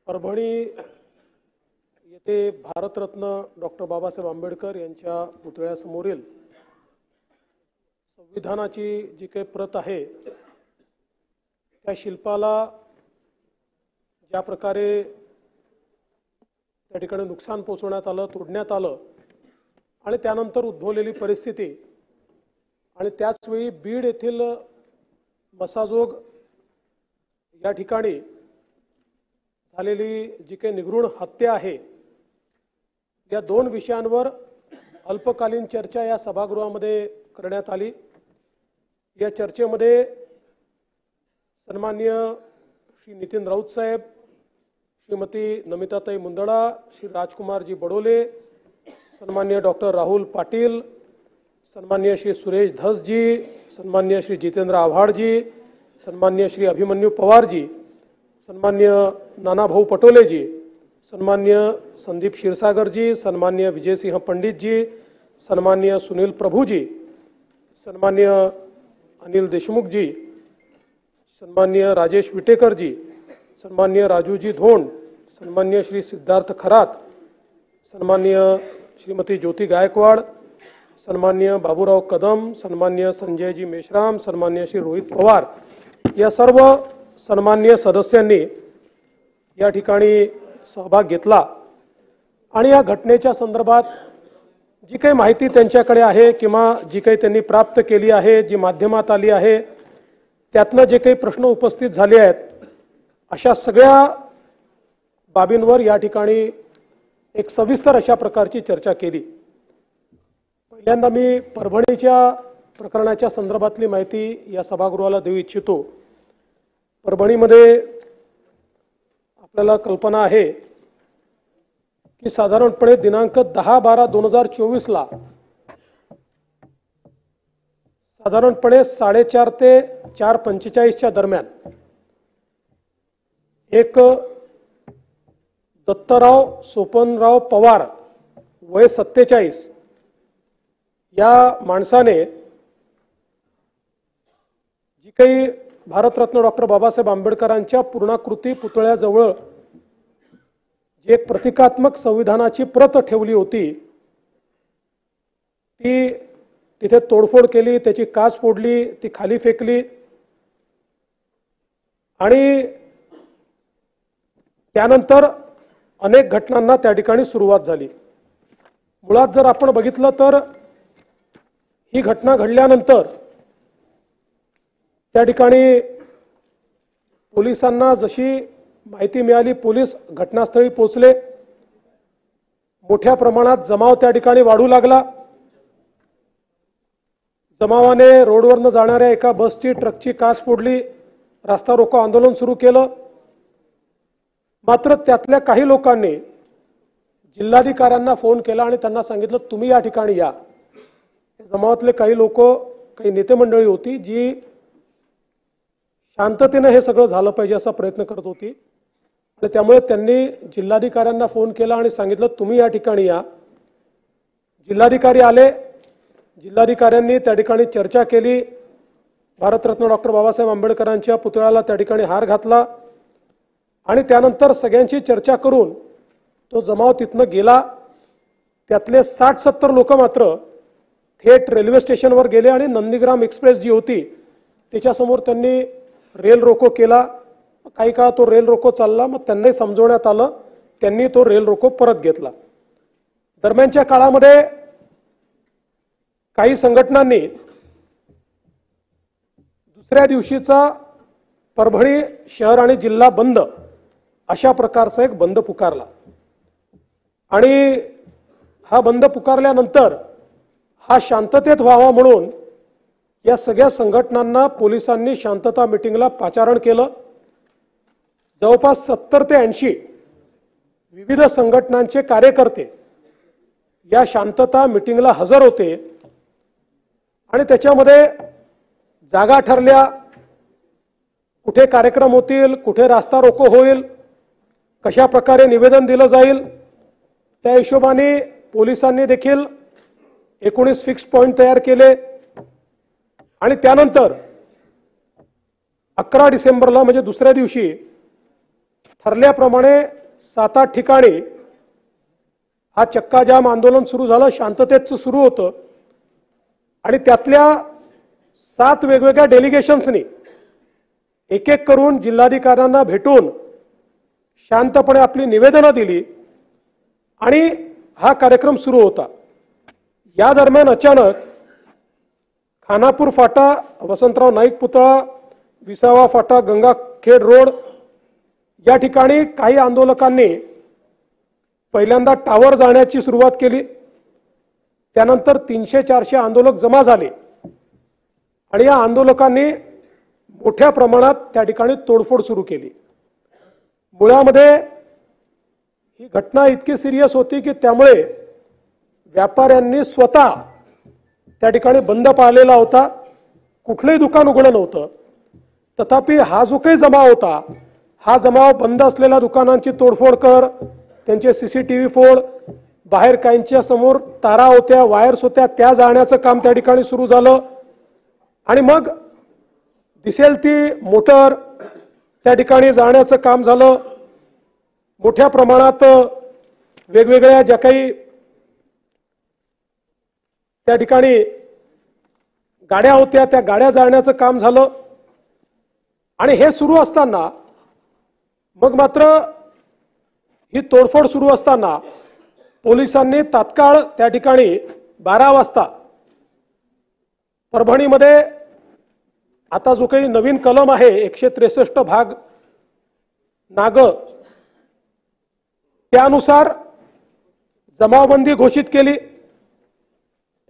परभणी येथे भारतरत्न डॉक्टर बाबासाहेब आंबेडकर यांच्या पुतळ्यासमोरील संविधानाची जी काही प्रत आहे त्या शिल्पाला ज्या प्रकारे त्या ठिकाणी नुकसान पोहोचवण्यात आलं, तोडण्यात आलं आणि त्यानंतर उद्भवलेली परिस्थिती आणि त्याच वेळी बीड येथील मसाजोग या ठिकाणी झालेली जी काही निगृढ हत्या आहे, या दोन विषयांवर अल्पकालीन चर्चा या सभागृहामध्ये करण्यात आली। या चर्चेमध्ये सन्माननीय श्री नितीन राऊत साहेब, श्रीमती नमिताताई मुंदडा, श्री राजकुमारजी बडोले, सन्माननीय डॉक्टर राहुल पाटील, सन्माननीय श्री सुरेश धस जी, सन्माननीय श्री जितेंद्र आव्हाड जी, सन्माननीय श्री अभिमन्यु पवार जी, सन्माननीय नानाभाऊ पटोले जी, सन्माननीय संदीप क्षीरसागर जी, सन्माननीय विजय सिंह पंडित जी, सन्माननीय सुनील प्रभु जी, सन्माननीय अनिल देशमुख जी, सन्माननीय राजेश विटेकर जी, सन्माननीय राजू जी धोंड, सन्माननीय श्री सिद्धार्थ खरात, सन्माननीय श्रीमती ज्योति गायकवाड़, सन्माननीय बाबूराव कदम, सन्माननीय संजय जी मेश्राम, सन्माननीय श्री रोहित पवार, या सर्व सन्माननीय सदस्यांनी या ठिकाणी सहभाग घेतला आणि या घटनेच्या संदर्भात जी काही माहिती त्यांच्याकडे आहे किंवा जी काही त्यांनी प्राप्त केली आहे, जी माध्यमात आली आहे, त्यातनं जे काही प्रश्न उपस्थित झाले आहेत, अशा सगळ्या बाबींवर या ठिकाणी एक सविस्तर अशा प्रकारची चर्चा केली। पहिल्यांदा मी परभणीच्या प्रकरणाच्या संदर्भातली माहिती या सभागृहाला देऊ इच्छितो। परभणीमध्ये आपल्याला कल्पना आहे की साधारणपणे दिनांक 10/12/2024 ला साधारणपणे 4:30 ते 4:45 दरम्यान एक दत्तराव सोपनराव पवार वय 47 या माणसाने जी काही भारतरत्न डॉक्टर बाबासाहेब आंबेडकरांच्या पूर्णाकृती पुतळ्याजवळ जी एक प्रतिकात्मक संविधानाची प्रत ठेवली होती, ती तिथे तोडफोड केली, त्याची काच फोडली, ती खाली फेकली आणि त्यानंतर अनेक घटनांना त्या ठिकाणी सुरुवात झाली। मुळात जर आपण बघितलं तर ही घटना घडल्यानंतर त्या ठिकाणी पोलिसांना जशी माहिती मिळाली, पोलीस घटनास्थळी पोहोचले, मोठ्या प्रमाणात जमाव त्या ठिकाणी वाढू लागला। जमावाने रोडवरनं जाणाऱ्या एका बसची, ट्रकची काच फोडली, रास्ता रोको आंदोलन सुरू केलं। मात्र त्यातल्या काही लोकांनी जिल्हाधिकाऱ्यांना फोन केला आणि त्यांना सांगितलं तुम्ही या ठिकाणी या। जमावातले काही लोक, काही नेते मंडळी होती जी शांततेने हे सगळं झालं पाहिजे असा प्रयत्न करत होती आणि त्यामुळे त्यांनी जिल्हाधिकाऱ्यांना फोन केला आणि सांगितलं तुम्ही या ठिकाणी या। जिल्हाधिकारी आले, जिल्हाधिकाऱ्यांनी त्या ठिकाणी चर्चा केली, भारतरत्न डॉक्टर बाबासाहेब आंबेडकरांच्या पुतळ्याला त्या ठिकाणी हार घातला आणि त्यानंतर सगळ्यांची चर्चा करून तो जमाव तिथनं गेला। त्यातले 60-70 लोक मात्र थेट रेल्वे स्टेशनवर गेले आणि नंदीग्राम एक्सप्रेस जी होती त्याच्यासमोर त्यांनी रेल रोको केला। काही काळ तो रेल रोको चालला, मग त्यांनाही समजवण्यात आलं, त्यांनी तो रेल रोको परत घेतला। दरम्यानच्या काळामध्ये काही संघटनांनी दुसऱ्या दिवशीचा परभणी शहर आणि जिल्हा बंद अशा प्रकारचा एक बंद पुकारला आणि हा बंद पुकारल्यानंतर हा शांततेत व्हावा म्हणून या सगळ्या संघटनांना पोलिसांनी शांतता मीटिंगला पाचारण केलं। जवळपास 70 ते 80 विविध संघटनांचे कार्यकर्ते या शांतता मीटिंगला हजर होते आणि त्याच्यामध्ये जागा ठरल्या, कुठे कार्यक्रम होतील, कुठे रास्ता रोको होईल, कशा प्रकारे निवेदन दिलं जाईल, त्या हिशोबाने पोलिसांनी देखील 19 फिक्स पॉइंट तयार केले आणि त्यानंतर 11 डिसेंबरला म्हणजे दुसऱ्या दिवशी ठरल्याप्रमाणे 7-8 ठिकाणी हा चक्काजाम आंदोलन सुरू झालं, शांततेत सुरू होतं आणि त्यातल्या 7 वेगवेगळ्या डेलिगेशन्सनी एक एक करून जिल्हाधिकाऱ्यांना भेटून शांतपणे आपली निवेदनं दिली आणि हा कार्यक्रम सुरू होता। या दरम्यान अचानक खानापूर फाटा, वसंतराव नाईक पुतळा, विसावा फाटा, गंगाखेड रोड या ठिकाणी काही आंदोलकांनी पहिल्यांदा टावर जाळण्याची सुरुवात केली। त्यानंतर 300-400 आंदोलक जमा झाले आणि या आंदोलकांनी मोठ्या प्रमाणात त्या ठिकाणी तोडफोड सुरू केली। मुळामध्ये ही घटना इतकी सिरियस होती की त्यामुळे व्यापाऱ्यांनी स्वतः त्या ठिकाणी बंद पाळलेला होता, कुठलंही दुकान उघडं नव्हतं। तथापि हा जो काही जमाव होता, हा जमाव बंद असलेल्या दुकानांची तोडफोड कर, त्यांचे सीसीटीव्ही फोड, बाहेर काहींच्या समोर तारा होत्या, वायर्स होत्या, त्या जाळण्याचं काम त्या ठिकाणी सुरू झालं आणि मग दिसेल ती मोटर त्या ठिकाणी जाळण्याचं काम झालं। मोठ्या प्रमाणात वेगवेगळ्या ज्या काही त्या ठिकाणी गाड्या होत्या त्या गाड्या जाळण्याचं काम झालं आणि हे सुरू असताना मग मात्र ही तोडफोड सुरू असताना पोलिसांनी तात्काळ त्या ठिकाणी 12 वाजता परभणीमध्ये आता जो काही नवीन कलम आहे 163 भाग नाग त्यानुसार जमावबंदी घोषित केली।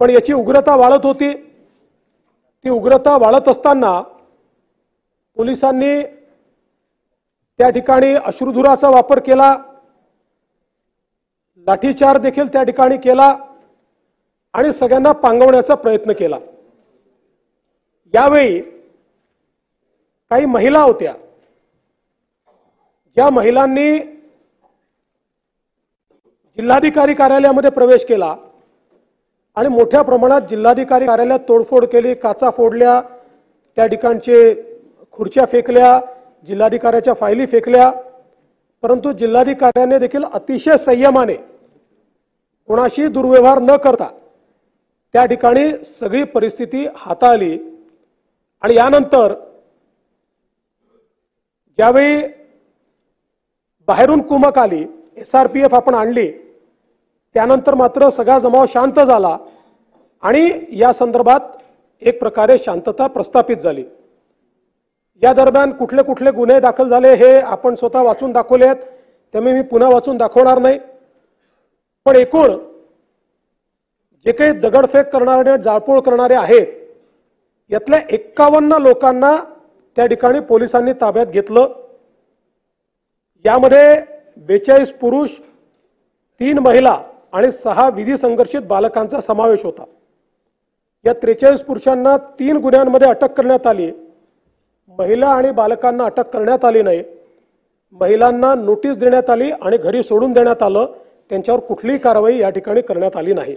पण याची उग्रता वाढत होती। ती उग्रता वाढत असताना पोलिसांनी त्या ठिकाणी अश्रुधुराचा वापर केला, लाठीचार्ज देखील त्या ठिकाणी केला आणि सगळ्यांना पांगवण्याचा प्रयत्न केला। यावेळी काही महिला होत्या, ज्या महिलांनी जिल्हाधिकारी कार्यालयामध्ये प्रवेश केला आणि मोठ्या प्रमाणात जिल्हाधिकारी कार्यालयात तोडफोड केली, काचा फोडल्या, त्या ठिकाणचे खुर्च्या फेकल्या, जिल्हाधिकाऱ्याच्या फायली फेकल्या। परंतु जिल्हाधिकाऱ्याने देखील अतिशय संयमाने कोणाशी दुर्व्यवहार न करता त्या ठिकाणी सगळी परिस्थिती हाताळली आणि यानंतर ज्यावेळी बाहेरून कुमक आली, SRPF आपण आणली, त्यानंतर मात्र सगळा जमाव शांत झाला आणि या संदर्भात एक प्रकारे शांतता प्रस्थापित झाली। या दरम्यान कुठले कुठले गुन्हे दाखल झाले हे आपण स्वतः वाचून दाखवले आहेत, त्यामुळे मी पुन्हा वाचून दाखवणार नाही। पण एकूण जे काही दगडफेक करणारे, जाळपोळ करणारे आहेत, यातल्या 51 लोकांना त्या ठिकाणी पोलिसांनी ताब्यात घेतलं। यामध्ये 42 पुरुष, 3 महिला आणि 6 विधी संघर्षित बालकांचा समावेश होता। या 43 पुरुषांना 3 गुन्ह्यांमध्ये अटक करण्यात आली। महिला आणि बालकांना अटक करण्यात आली नाही। महिलांना नोटीस देण्यात आली आणि घरी सोडून देण्यात आलं, त्यांच्यावर कुठलीही कारवाई या ठिकाणी करण्यात आली नाही।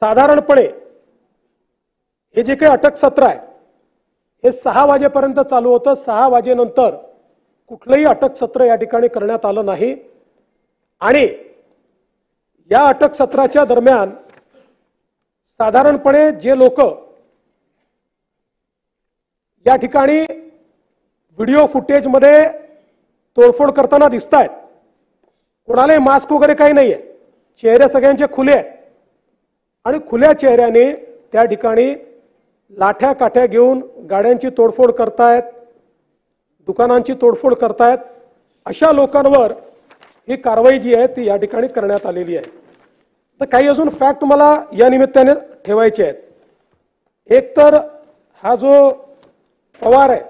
साधारणपणे हे जे काही अटक सत्र आहे हे 6 वाजेपर्यंत चालू होतं। 6 वाजेनंतर कुठलंही अटक सत्र या ठिकाणी करण्यात आलं नाही आणि या अटक सत्राच्या दरम्यान साधारणपणे जे लोक या ठिकाणी व्हिडिओ फुटेजमध्ये तोडफोड करताना दिसत आहेत, कोणालाही मास्क वगैरे काही नाहीये, चेहरे सगळ्यांचे खुले आहेत आणि खुल्या चेहऱ्याने त्या ठिकाणी लाठ्या काठ्या घेऊन गाड्यांची तोडफोड करतायत, दुकानांची तोडफोड करतायत। अशा लोकांवर ही कारवाई जी आहे ती या ठिकाणी करण्यात आलेली आहे। तर काही अजून फॅक्ट मला या निमित्ताने ठेवायचे आहेत। एक तर हा जो पवार आहे,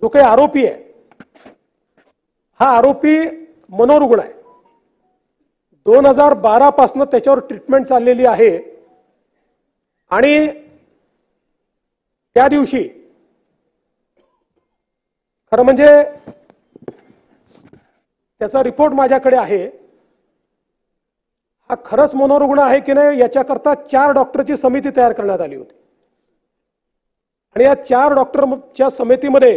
जो काही आरोपी आहे, हा आरोपी मनोरुग्ण आहे। 2012 पासून त्याच्यावर ट्रीटमेंट चाललेली आहे आणि त्या दिवशी खरं म्हणजे त्याचा रिपोर्ट माझ्याकडे आहे। हा खरंच मनोरुग्ण आहे की नाही याच्याकरता 4 डॉक्टरची समिती तयार करण्यात आली होती आणि या 4 डॉक्टरच्या समितीमध्ये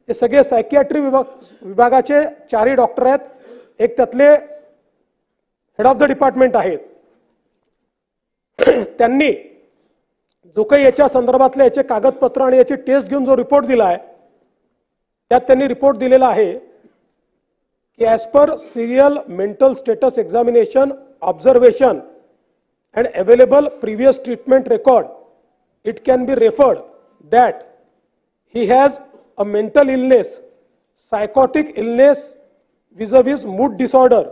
हे सगळे सायकियाट्री विभागाचे 4ही डॉक्टर आहेत. एक त्यातले हेड ऑफ द डिपार्टमेंट आहेत. त्यांनी जो काही याच्या संदर्भातले याचे कागदपत्र आणि याची टेस्ट घेऊन जो रिपोर्ट दिला आहे त्यात त्यांनी रिपोर्ट दिलेला आहे की as per serial mental status examination observation and available previous treatment record it can be referred that he has a mental illness सायकॉटिक illness vis-a-vis mood disorder.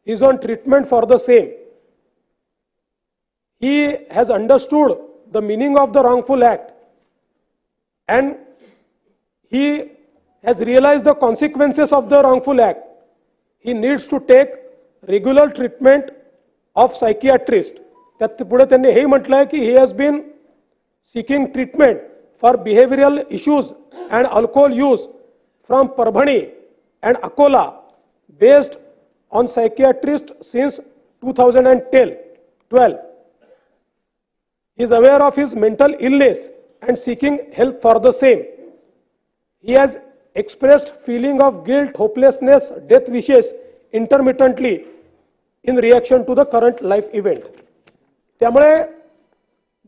He is on treatment for the same. He has understood the meaning of the wrongful act and he has realized the consequences of the wrongful act. He needs to take regular treatment of psychiatrist. त्यात पुढे त्यांनी हे म्हटलंय की he has been seeking treatment for behavioral issues and alcohol use from Parbhani and Akola based on psychiatrist since 2012. He is aware of his mental illness and seeking help for the same. He has expressed feeling of guilt, hopelessness, death wishes intermittently in reaction to the current life event. त्यामुळे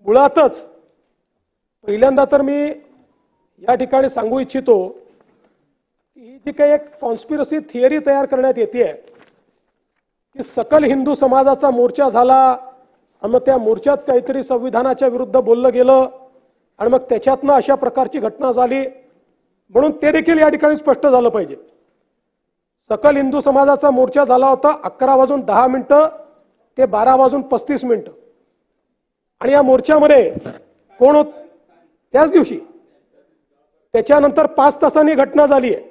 मुळातच पहिल्यांदा तर मी या ठिकाणी सांगू इच्छितो ही जी काही एक कॉन्स्पिरसी थिअरी तयार करण्यात येते की सकल हिंदू समाजाचा मोर्चा झाला आणि मग त्या मोर्चात काहीतरी संविधानाच्या विरुद्ध बोललं गेलं आणि मग त्याच्यातनं अशा प्रकारची घटना झाली म्हणून ते देखील या ठिकाणी स्पष्ट झालं पाहिजे. सकल हिंदू समाजाचा मोर्चा झाला होता 11:10 ते 12:35 आणि या मोर्चामध्ये कोण होत त्याच दिवशी त्याच्यानंतर 5 तासांनी घटना झाली आहे.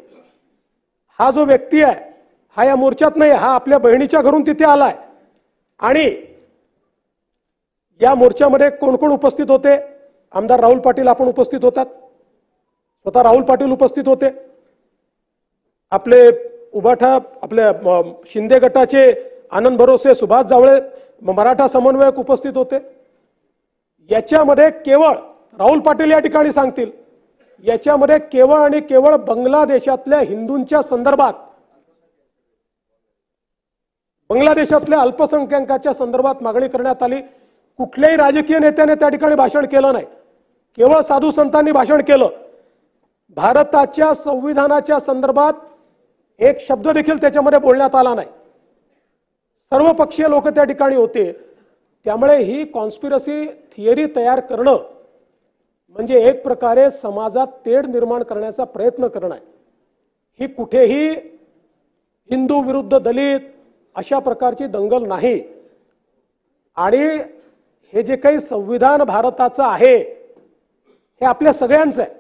हा जो व्यक्ती आहे हा या मोर्चात नाही, हा आपल्या बहिणीच्या घरून तिथे आलाय. आणि या मोर्चामध्ये कोण कोण उपस्थित होते? आमदार राहुल पाटील आपण उपस्थित होतात, स्वतः राहुल पाटील उपस्थित होते, आपले उभाठा आपल्या शिंदे गटाचे आनंद भरोसे, सुभाष जावळे, मराठा समन्वयक उपस्थित होते. याच्यामध्ये केवळ राहुल पाटील या ठिकाणी सांगतील याच्यामध्ये केवळ आणि केवळ बांगलादेशातल्या हिंदूंच्या संदर्भात, बांगलादेशातल्या अल्पसंख्याकांच्या संदर्भात मागणी करण्यात आली. कुठल्याही राजकीय नेत्याने त्या ठिकाणी भाषण केलं नाही, केवळ साधू संतांनी भाषण केलं. भारताच्या संविधानाच्या संदर्भात एक शब्द देखील त्याच्यामध्ये बोलण्यात आला नाही. सर्वपक्षीय लोक त्या ठिकाणी होते. त्यामुळे ही कॉन्स्पिरसी थिअरी तयार करणं म्हणजे एक प्रकारे समाजात तेढ निर्माण करण्याचा प्रयत्न करणं आहे. ही कुठेही हिंदू विरुद्ध दलित अशा प्रकारची दंगल नाही. आणि हे जे काही संविधान भारताचं आहे हे आपल्या सगळ्यांचं आहे.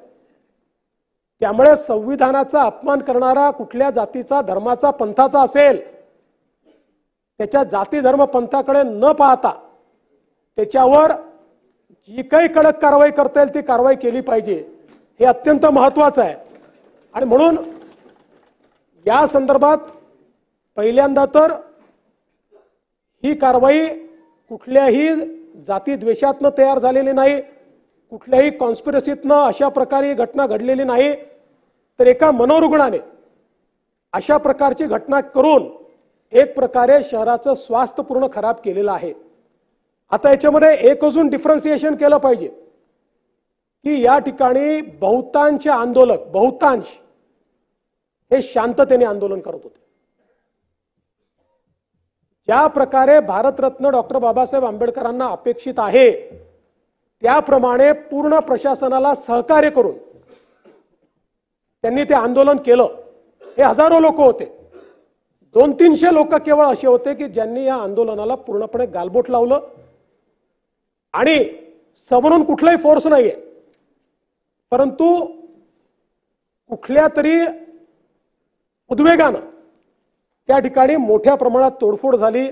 त्यामुळे संविधानाचा अपमान करणारा कुठल्या जातीचा, धर्माचा, पंथाचा असेल त्याच्या जाती धर्म पंथाकडे न पाहता त्याच्यावर जी काही कडक कारवाई करता येईल ती कारवाई केली पाहिजे, हे अत्यंत महत्त्वाचं आहे. आणि म्हणून या संदर्भात पहिल्यांदा तर ही कारवाई कुठल्याही जाती द्वेषातनं तयार झालेली नाही, कुठल्याही कॉन्स्पिरसीतनं अशा प्रकारे घटना घडलेली नाही, तर एका मनोरुग्णाने अशा प्रकारची घटना करून एक प्रकारे शहराचं स्वास्थ्य पूर्ण खराब केलेलं आहे. आता याच्यामध्ये एक अजून डिफरन्सिएशन केलं पाहिजे की या ठिकाणी बहुतांश आंदोलक, बहुतांश हे शांततेने आंदोलन करत होते. ज्या प्रकारे भारतरत्न डॉक्टर बाबासाहेब आंबेडकरांना अपेक्षित आहे त्याप्रमाणे पूर्ण प्रशासनाला सहकार्य करून त्यांनी ते आंदोलन केलं. हे हजारो लोक होते. 200-300 लोक केवळ असे होते की ज्यांनी या आंदोलनाला पूर्णपणे गालबोट लावलं. आणि समोरून कुठलाही फोर्स नाहीये, परंतु कुठल्या तरी उद्वेगानं त्या ठिकाणी मोठ्या प्रमाणात तोडफोड झाली.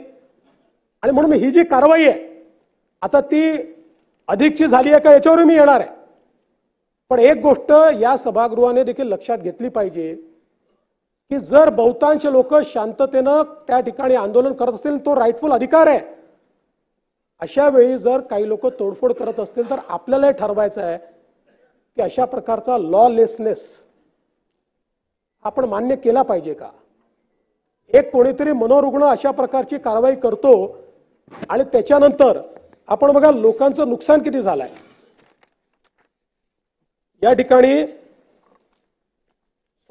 आणि म्हणून ही जी कारवाई आहे आता ती अधिकची झाली आहे का याच्यावर मी येणार आहे. पण एक गोष्ट या सभागृहाने देखील लक्षात घेतली पाहिजे की जर बहुतांश लोक शांततेनं त्या ठिकाणी आंदोलन करत असतील तो राईटफुल अधिकार आहे. अशा वेळी जर काही लोक तोडफोड करत असतील तर आपल्याला ठरवायचं आहे की अशा प्रकारचा लॉलेसनेस आपण मान्य केला पाहिजे का? एक कोणीतरी मनोरुग्ण अशा प्रकारची कारवाई करतो आणि त्याच्यानंतर आपण बघा लोकांचं नुकसान किती झालंय या ठिकाणी.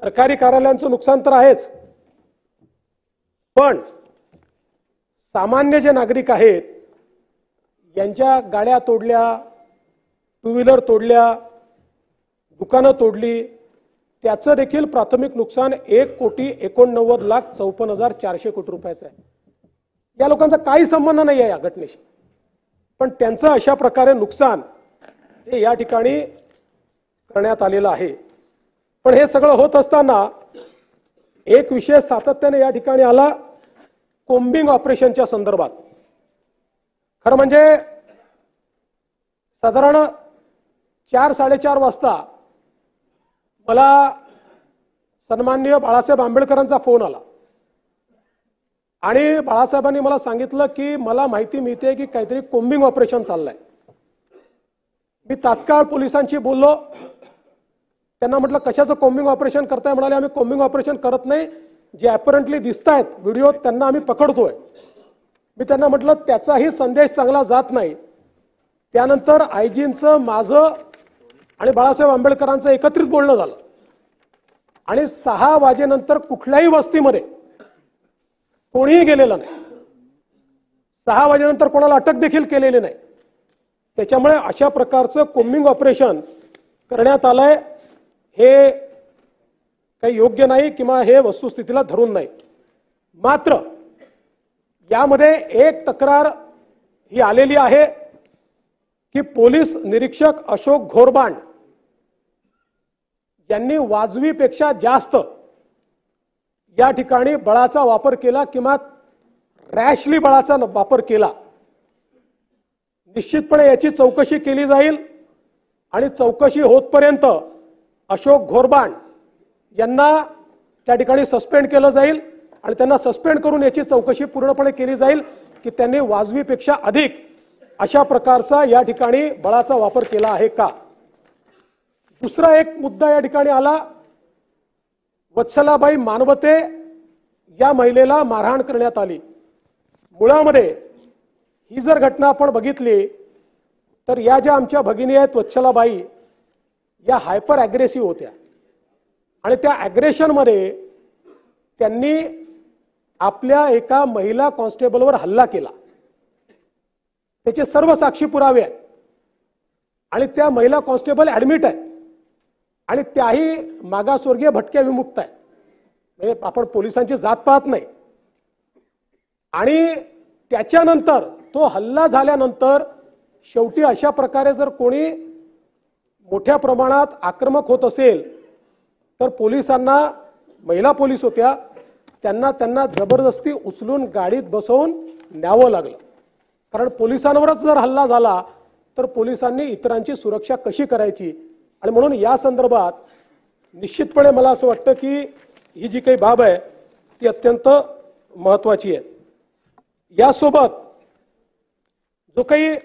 सरकारी कार्यालयांचं नुकसान तर आहेच, पण सामान्य जे नागरिक आहेत यांच्या गाड्या तोडल्या, टू व्हीलर तोडल्या, दुकानं तोडली, त्याचं देखील प्राथमिक नुकसान 1,89,54,400 कोटी रुपयाचं आहे. या लोकांचा काही संबंध नाही आहे या घटनेशी, पण त्यांचं अशा प्रकारे नुकसान हे या ठिकाणी करण्यात आलेलं आहे. पण हे सगळं होत असताना एक विषय सातत्याने या ठिकाणी आला, कोम्बिंग ऑपरेशनच्या संदर्भात. खरं म्हणजे साधारण 4-4:30 वाजता मला सन्माननीय बाळासाहेब आंबेडकरांचा फोन आला आणि बाळासाहेबांनी मला सांगितलं की मला माहिती मिळते की काहीतरी कोम्बिंग ऑपरेशन चाललंय. मी तात्काळ पोलिसांशी बोललो. त्यांना म्हटलं कशाचं कोम्बिंग ऑपरेशन करताय? म्हणाले आम्ही कोम्बिंग ऑपरेशन करत नाही, जे अपरंटली दिसतायत व्हिडिओ त्यांना आम्ही पकडतोय. मी त्यांना म्हटलं त्याचाही संदेश चांगला जात नाही. त्यानंतर आयजींचं, माझं आणि बाळासाहेब आंबेडकरांचं एकत्रित बोलणं झालं आणि 6 वाजेनंतर कुठल्याही वस्तीमध्ये कोणीही गेलेलं नाही. 6 वाजेनंतर कोणाला अटक देखील केलेली नाही. त्याच्यामुळे अशा प्रकारचं कोम्बिंग ऑपरेशन करण्यात आलंय हे काही योग्य नाही किंवा हे वस्तुस्थितीला धरून नाही. मात्र यामध्ये एक तक्रार ही आलेली आहे की पोलीस निरीक्षक अशोक घोरबांड यांनी वाजवीपेक्षा जास्त या ठिकाणी बळाचा वापर केला किंवा रॅशली बळाचा वापर केला. निश्चितपणे याची चौकशी केली जाईल आणि चौकशी होतपर्यंत अशोक घोरबांड यांना त्या ठिकाणी सस्पेंड केलं जाईल आणि त्यांना सस्पेंड करून याची चौकशी पूर्णपणे केली जाईल की त्यांनी वाजवीपेक्षा अधिक अशा प्रकारचा या ठिकाणी बळाचा वापर केला आहे का. दुसरा एक मुद्दा या ठिकाणी आला, वत्सलाबाई मानवते या महिलेला मारहाण करण्यात आली. मुळामध्ये ही जर घटना आपण बघितली तर या ज्या आमच्या भगिनी आहेत वत्सलाबाई या हायपर ॲग्रेसिव्ह होत्या आणि त्या ॲग्रेशन मध्ये त्यांनी आपल्या एका महिला कॉन्स्टेबलवर हल्ला केला. त्याचे सर्व साक्षी पुरावे आहेत आणि त्या महिला कॉन्स्टेबल ऍडमिट आहेत आणि त्याही मागासवर्गीय भटक्या विमुक्त आहेत. म्हणजे आपण पोलिसांची जात पाहत नाही. आणि त्याच्यानंतर तो हल्ला झाल्यानंतर शेवटी अशा प्रकारे जर कोणी मोठ्या प्रमाणात आक्रमक होत असेल तर पोलिसांना, महिला पोलीस होत्या, त्यांना जबरदस्ती उचलून गाडीत बसवून न्यावं लागलं. कारण पोलिसांवरच जर हल्ला झाला तर पोलिसांनी इतरांची सुरक्षा कशी करायची. आणि म्हणून या संदर्भात निश्चितपणे मला असं वाटतं की ही जी काही बाब आहे ती अत्यंत महत्त्वाची आहे. यासोबत जो काही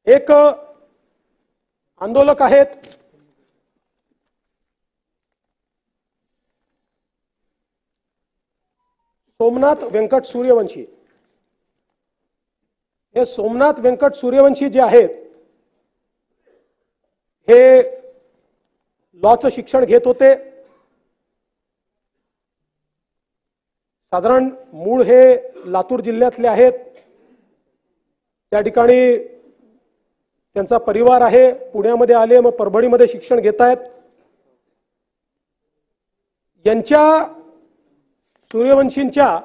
एक आंदोलक आहेत सोमनाथ व्यंकट सूर्यवंशी. हे सोमनाथ व्यंकट सूर्यवंशी जे आहेत हे लॉचं शिक्षण घेत होते. साधारण मूळ हे लातूर जिल्ह्यातले आहेत. त्या ठिकाणी त्यांचा परिवार आहे. पुण्यामध्ये आले, मग परभणीमध्ये शिक्षण घेत आहेत. यांच्या सूर्यवंशींच्या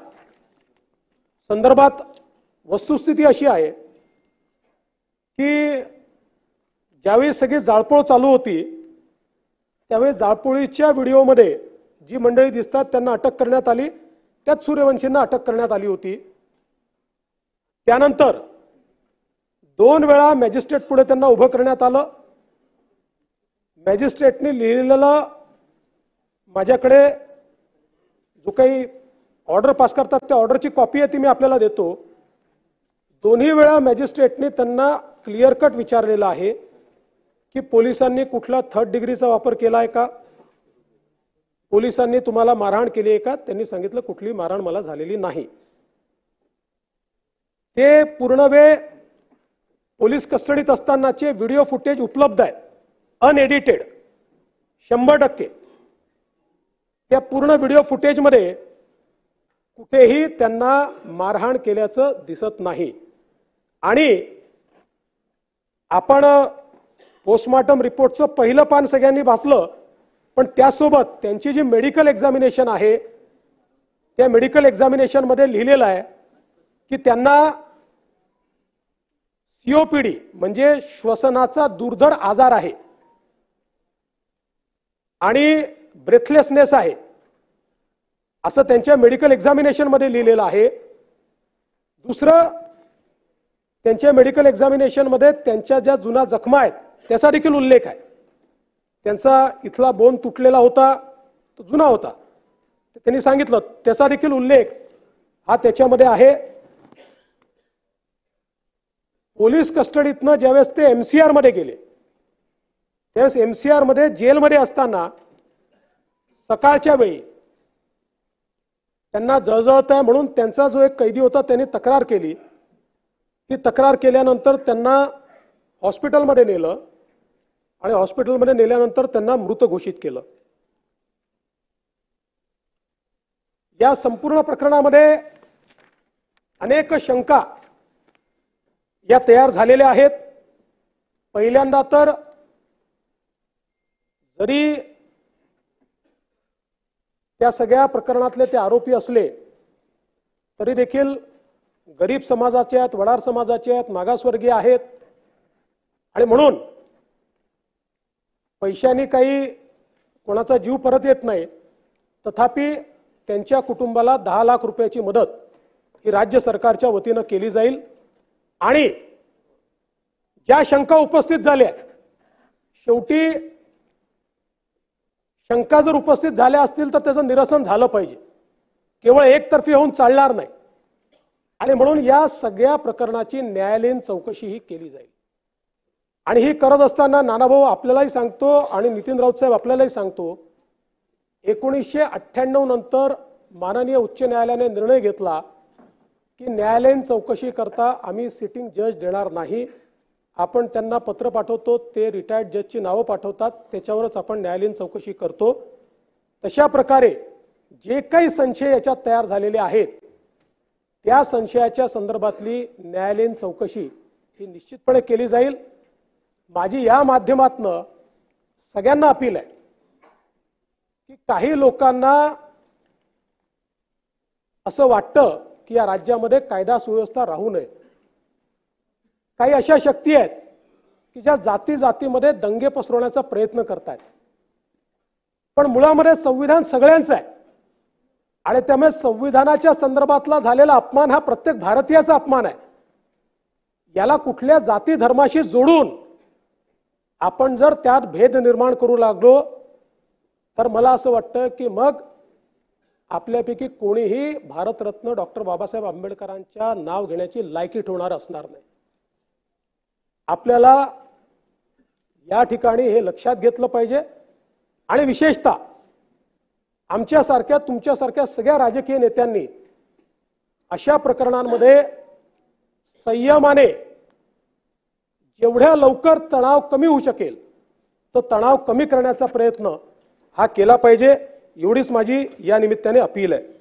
संदर्भात वस्तुस्थिती अशी आहे की ज्यावेळी सगळी जाळपोळ चालू होती त्यावेळी जाळपोळीच्या व्हिडिओमध्ये जी मंडळी दिसतात त्यांना अटक करण्यात आली. त्यात सूर्यवंशींना अटक करण्यात आली होती. त्यानंतर 2 वेळा मॅजिस्ट्रेट पुढे त्यांना उभं करण्यात आलं. मॅजिस्ट्रेटने लिहिलेलं माझ्याकडे जो काही ऑर्डर पास करतात त्या ऑर्डरची कॉपी आहे ती मी आपल्याला देतो. दोन्ही वेळा मॅजिस्ट्रेटने त्यांना क्लिअर कट विचारलेलं आहे की पोलिसांनी कुठला थर्ड डिग्रीचा वापर केला आहे का, पोलिसांनी तुम्हाला मारहाण केली आहे का. त्यांनी सांगितलं कुठली मारहाण मला झालेली नाही. ते पूर्ण वेळ पोलीस कस्टडीत असतानाचे व्हिडिओ फुटेज उपलब्ध आहेत, अनएडिटेड 100%. त्या पूर्ण व्हिडिओ फुटेजमध्ये कुठेही त्यांना मारहाण केल्याचं दिसत नाही. आणि आपण पोस्टमॉर्टम रिपोर्टचं पहिलं पान सगळ्यांनी वाचलं, पण त्यासोबत त्यांची जी मेडिकल एक्झामिनेशन आहे त्या मेडिकल एक्झामिनेशन मध्ये लिहिलेलं आहे की त्यांना सीओपीडी म्हणजे श्वसनाचा दुर्धर आजार आहे आणि ब्रेथलेसनेस आहे असं त्यांच्या मेडिकल एक्झामिनेशन मध्ये लिहिलेलं आहे. दुसरं, त्यांच्या मेडिकल एक्झामिनेशन मध्ये त्यांच्या ज्या जुना जखमा आहेत त्याचा देखील उल्लेख आहे. त्यांचा इथला बोन तुटलेला होता, तो जुना होता, त्यांनी सांगितलं, त्याचा देखील उल्लेख हा त्याच्यामध्ये आहे. पोलीस कस्टडीतनं ज्यावेळेस ते एमसीआर मध्ये गेले त्यावेळेस एमसीआर मध्ये जेलमध्ये असताना सकाळच्या वेळी त्यांना जळजळत आहे म्हणून त्यांचा जो एक कैदी होता त्यांनी तक्रार केली. ती तक्रार केल्यानंतर त्यांना हॉस्पिटलमध्ये नेलं आणि हॉस्पिटलमध्ये नेल्यानंतर त्यांना मृत घोषित केलं. या संपूर्ण प्रकरणामध्ये अनेक शंका या तयार झालेल्या आहेत. पहिल्यांदा तर जरी त्या सगळ्या प्रकरणातले ते आरोपी असले तरी देखील गरीब समाजाचे आहेत, वडार समाजाचे आहेत, मागासवर्गीय आहेत आणि म्हणून पैशाने काही कोणाचा जीव परत येत नाही. तथापि त्यांच्या कुटुंबाला 10 लाख रुपयाची मदत ही राज्य सरकारच्या वतीनं केली जाईल. आणि ज्या शंका उपस्थित झाल्या शेवटी शंका जर उपस्थित झाल्या असतील तर त्याचं निरसन झालं पाहिजे, केवळ एकतर्फी होऊन चालणार नाही. आणि म्हणून या सगळ्या प्रकरणाची न्यायालयीन चौकशी ही केली जाईल. आणि ही करत असताना नानाभाऊ आपल्यालाही सांगतो आणि नितीन राऊत साहेब आपल्यालाही सांगतो, 1998 नंतर माननीय उच्च न्यायालयाने निर्णय घेतला की न्यायालयीन चौकशी करता आम्ही सिटिंग जज देणार नाही. आपण त्यांना पत्र पाठवतो, ते रिटायर्ड जजची नावं पाठवतात, त्याच्यावरच आपण न्यायालयीन चौकशी करतो. तशा प्रकारे जे काही संशय याच्यात तयार झालेले आहेत त्या संशयाच्या संदर्भातली न्यायालयीन चौकशी ही निश्चितपणे केली जाईल. माझी या माध्यमातनं सगळ्यांना अपील आहे की काही लोकांना असं वाटतं की या राज्यामध्ये कायदा सुव्यवस्था राहू नये. काही अशा शक्ती आहेत की ज्या जाती जातीमध्ये दंगे पसरवण्याचा प्रयत्न करतात. पण मुळामध्ये संविधान सगळ्यांचं आहे आणि त्यामुळे संविधानाच्या संदर्भातला झालेला अपमान हा प्रत्येक भारतीयाचा अपमान आहे. याला कुठल्या जाती धर्माशी जोडून आपण जर त्यात भेद निर्माण करू लागलो तर मला असं वाटतं की मग आपल्यापैकी कोणीही भारतरत्न डॉक्टर बाबासाहेब आंबेडकरांच्या नाव घेण्याची लायकी ठेवणार असणार नाही. आपल्याला या ठिकाणी हे लक्षात घेतलं पाहिजे. आणि विशेषतः आमच्यासारख्या तुमच्यासारख्या सगळ्या राजकीय नेत्यांनी अशा प्रकरणांमध्ये संयमाने जेवढ्या लवकर तणाव कमी होऊ शकेल तो तणाव कमी करण्याचा प्रयत्न हा केला पाहिजे. एवढीच माझी या निमित्ताने अपील आहे.